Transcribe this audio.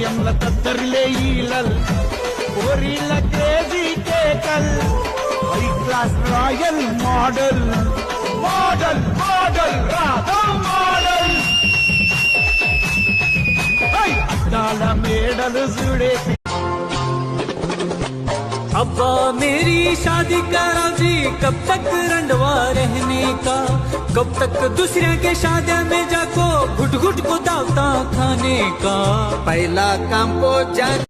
ఎంల తద్దరిలే ఈలల్ ఓరిల క్రేజీ కేకల్ high class royal model model model రాధా మోడల్ అద్దాల మేడలు చూడే अब्बा मेरी शादी करा जी, कब तक रंडवा रहने का, कब तक दूसरे के शादी में जाको घुट घुट को दावता खाने का। पहला काम को जाग